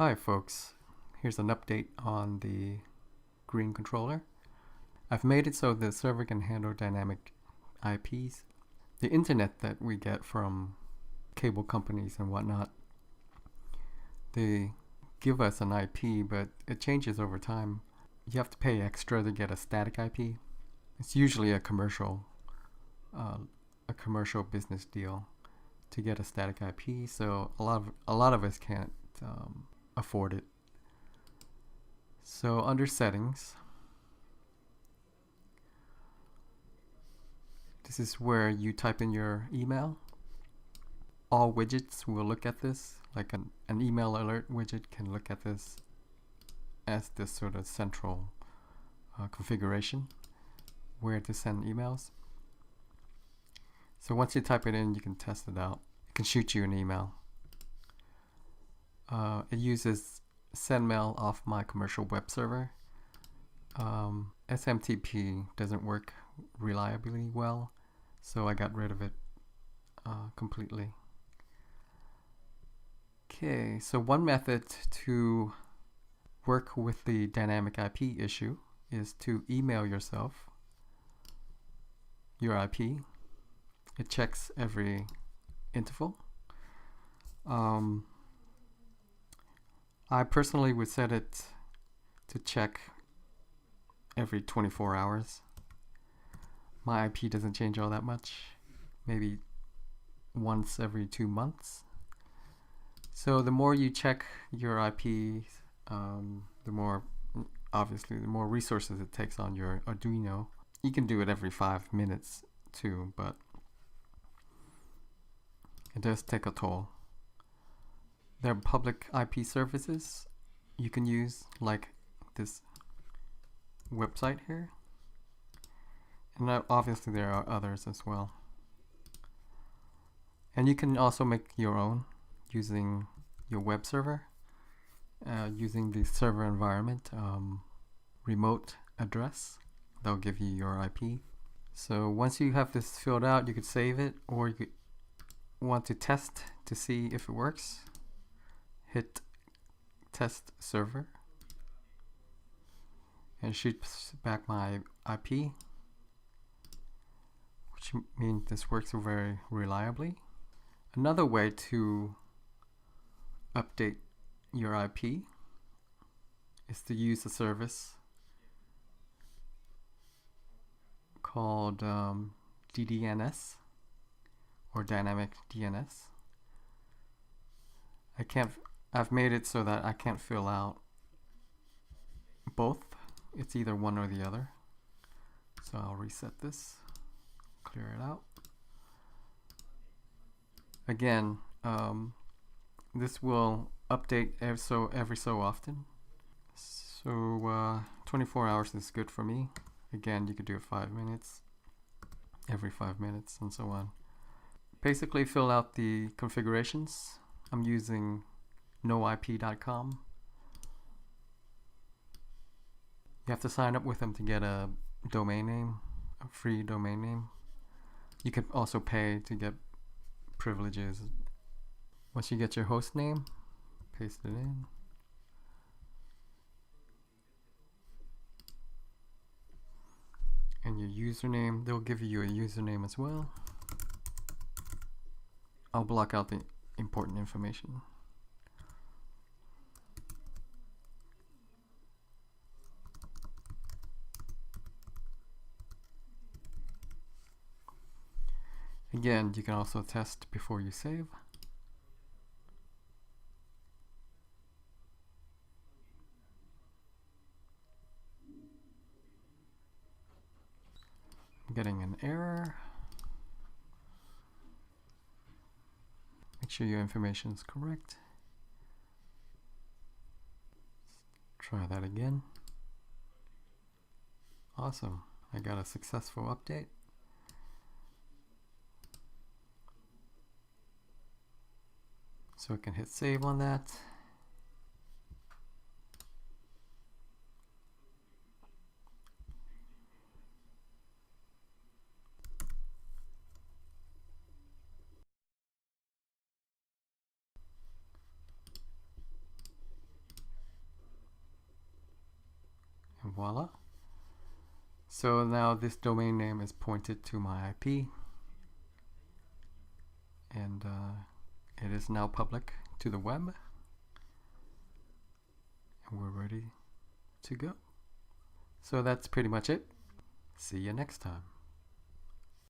Hi folks, here's an update on the green controller. I've made it so the server can handle dynamic IPs. The internet that we get from cable companies and whatnot, they give us an IP, but it changes over time. You have to pay extra to get a static IP. It's usually a commercial business deal to get a static IP, so a lot of us can't afford it. So under settings, this is where you type in your email. All widgets will look at this, like an email alert widget can look at this as this sort of central configuration where to send emails. So once you type it in, you can test it out. It can shoot you an email. It uses sendmail off my commercial web server. SMTP doesn't work reliably well, so I got rid of it completely. Okay, so one method to work with the dynamic IP issue is to email yourself your IP. It checks every interval. I personally would set it to check every 24 hours. My IP doesn't change all that much, maybe once every 2 months. So the more you check your IP, the more resources it takes on your Arduino. You can do it every 5 minutes too, but it does take a toll. There are public IP services you can use, like this website here, and obviously there are others as well. And you can also make your own using your web server, using the server environment remote address. That'll give you your IP. So once you have this filled out, you could save it, or you could want to test to see if it works. Hit test server and it shoots back my IP, which means this works very reliably. Another way to update your IP is to use a service called DDNS or Dynamic DNS. I've made it so that I can't fill out both. It's either one or the other. So I'll reset this, clear it out. Again, this will update every so often. So 24 hours is good for me. Again, you could do it 5 minutes, every 5 minutes, and so on. Basically fill out the configurations. I'm using noip.com. You have to sign up with them to get a domain name, a free domain name. You can also pay to get privileges. Once you get your host name, paste it in. And your username, they'll give you a username as well. I'll block out the important information. Again, you can also test before you save. I'm getting an error. Make sure your information is correct. Try that again. Awesome. I got a successful update. So I can hit save on that. voila. So now this domain name is pointed to my IP, and it is now public to the web, and we're ready to go. So that's pretty much it. See you next time.